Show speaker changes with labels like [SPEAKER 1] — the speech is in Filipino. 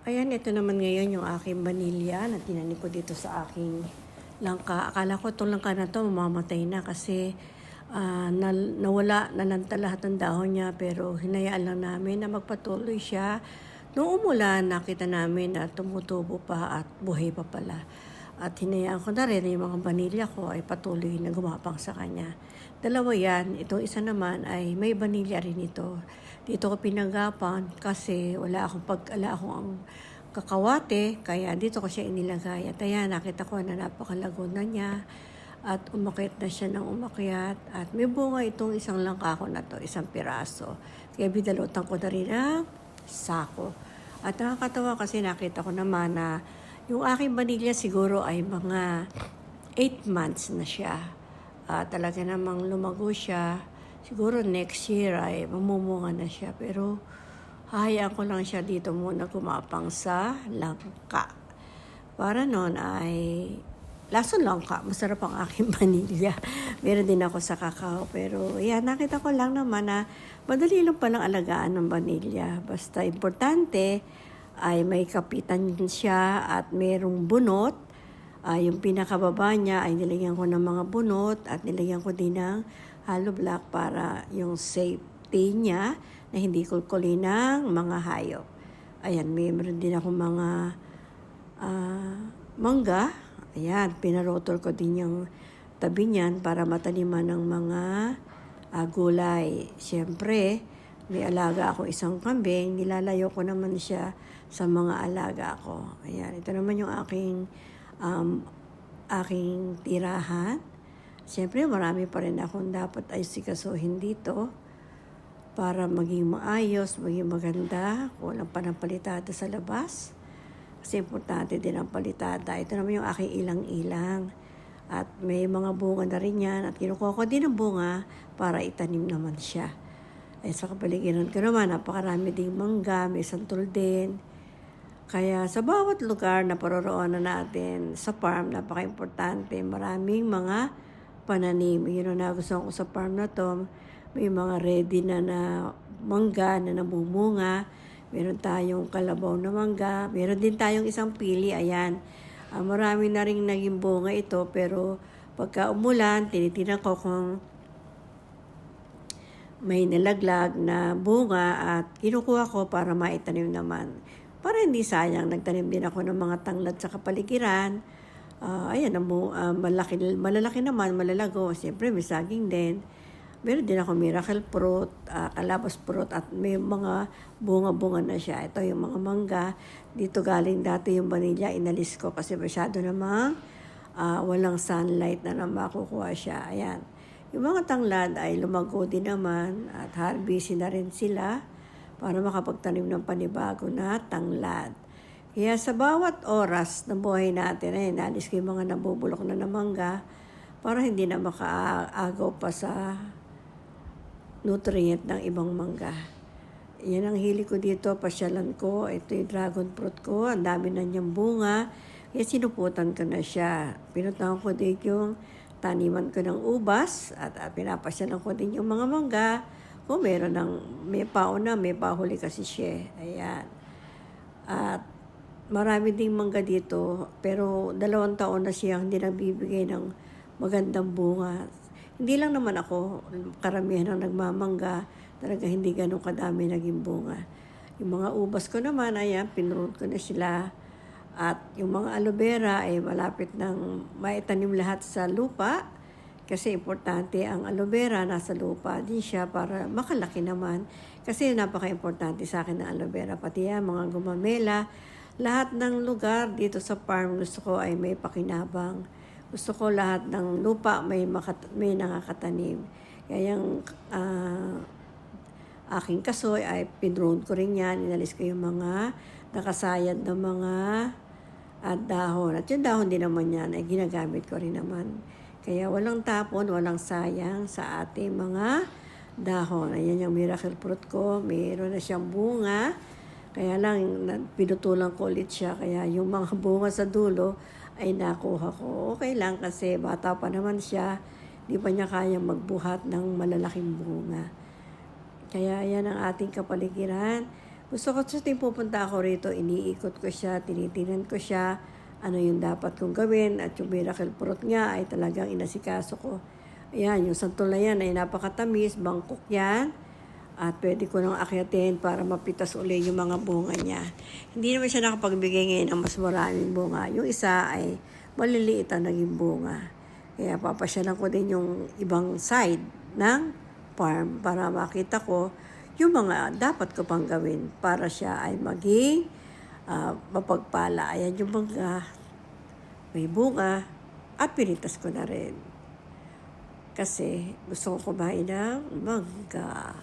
[SPEAKER 1] Ayan, ito naman ngayon yung aking vanilya na tinanim ko dito sa aking langka. Akala ko itong langka na to mamamatay na kasi nawala na lang lahat ng dahon niya, pero hinayaan lang namin na magpatuloy siya. Noong umulan, nakita namin na tumutubo pa at buhay pa pala. At hinayaan ko na rin yung mga vanilya ko ay patuloy na gumapang sa kanya. Dalawa yan. Itong isa naman ay may vanilya rin ito. Dito ko pinagapan kasi wala akong kakawate, kaya dito ko siya inilagay. At ayan, nakita ko na napakalago na niya at umakyat na siya ng umakyat. At may bunga itong isang langka ko na to, isang piraso. Kaya binalutan ko na rin ang sako. At nakakatawa kasi nakita ko naman na yung aking vanilya siguro ay mga 8 months na siya. Talaga namang lumago siya. Siguro next year ay mamumunga na siya. Pero hahayaan ko lang siya dito muna gumapang sa langka. Para noon ay lasang langka. Masarap ang aking vanilya. Meron din ako sa kakao. Pero yan, nakita ko lang naman na madali lang palang alagaan ng vanilya. Basta importante ay may kapitan siya at merong bunot. Yung pinakababa niya ay nilagyan ko ng mga bunot at nilagyan ko din ng hollow block para yung safety niya na hindi kulkulin ng mga hayop. Ayan, meron din ako mga mangga. Ayan, pinarotol ko din yung tabi niyan para mataniman ng mga gulay. Siyempre, may alaga ako isang kambing, nilalayo ko naman siya sa mga alaga ko. Ayan, ito naman yung aking tirahan. Siyempre, marami pa rin akong dapat ay sikasuhin dito para maging maayos, maging maganda. Walang pa ng palitada sa labas. Kasi importante din ang palitada. Ito naman yung aking ilang-ilang. At may mga bunga na rin yan. At kinukuha ko din ang bunga para itanim naman siya. Ay sa kapaligiran ko naman, napakarami ding mangga, may santol din. Kaya sa bawat lugar na paroroonan natin sa farm, napaka-importante. Maraming mga pananim. Yun ang nagustuhan ko sa farm na to. May mga ready na mangga na namumunga. Meron tayong kalabaw na mangga. Meron din tayong isang pili. Ayan. Marami na rin naging bunga ito. Pero pagka umulan, tinitinan ko kung may nalaglag na bunga at kinukuha ko para maitanim naman. Para hindi sayang, nagtanim din ako ng mga tanglad sa kapaligiran. Ayan, malalaki naman, malalago. Siyempre, may saging din. Meron din ako miracle fruit, kalabas fruit, at may mga bunga-bunga na siya. Ito yung mga mangga. Dito galing dati yung vanilya, inalis ko kasi masyado namang walang sunlight na makukuha siya. Ayan. Yung mga tanglad ay lumago din naman at harvestin na rin sila para makapagtanim ng panibago na tanglad. Kaya sa bawat oras ng buhay natin, nalis ko yung mga nabubulok na mangga para hindi na makaagaw pa sa nutrient ng ibang mangga. Yan ang hili ko dito, pasyalan ko. Ito yung dragon fruit ko, ang dami na niyang bunga. Kaya sinuputan ko na siya. Pinuntahan ko din yung taniman ko ng ubas at pinapasyalan ko din yung mga mangga. Kung may pauna, may pahuli kasi siya. Ayan. At marami ding mangga dito, pero 2 taon na siya hindi nagbibigay ng magandang bunga. Hindi lang naman ako, karamihan ang nagmamangga, talaga hindi ganun kadami naging bunga. Yung mga ubas ko naman, ayan, pinroot ko na sila. At yung mga aloe vera ay malapit nang maitanim lahat sa lupa. Kasi importante ang aloe vera nasa lupa din siya para makalaki naman. Kasi napaka-importante sa akin ang aloe vera. Pati yan, mga gumamela. Lahat ng lugar dito sa farm gusto ko ay may pakinabang. Gusto ko lahat ng lupa may nakakatanim. Kaya yung aking kasoy ay pinroon ko rin yan. Inalis ko yung mga nakasayad na mga dahon. At yung dahon din naman yan ay ginagamit ko rin naman. Kaya walang tapon, walang sayang sa ating mga dahon. Ayan yung miracle fruit ko. Mayroon na siyang bunga. Kaya lang, pinutulan ko ulit siya. Kaya yung mga bunga sa dulo ay nakuha ko. Okay lang kasi bata pa naman siya. Di pa niya kayang magbuhat ng malalaking bunga. Kaya yan ang ating kapaligiran. Gusto ko sa tuwing pupunta ako rito, iniikot ko siya, tinitingnan ko siya, ano yung dapat kong gawin, at yung miracle fruit nga ay talagang inasikaso ko. Ayan, yung santol na yan ay napakatamis, bangkok yan, at pwede ko nang akyatin para mapitas uli yung mga bunga niya. Hindi naman siya nakapagbigay ngayon ng mas maraming bunga. Yung isa ay maliliit ang naging bunga. Kaya papasyalan ko din yung ibang side ng farm para makita ko yung mga dapat ko pang gawin para siya ay maging mapagpala. Ayan yung mga may bunga at pinitas ko na rin. Kasi gusto ko kumain ng mangga.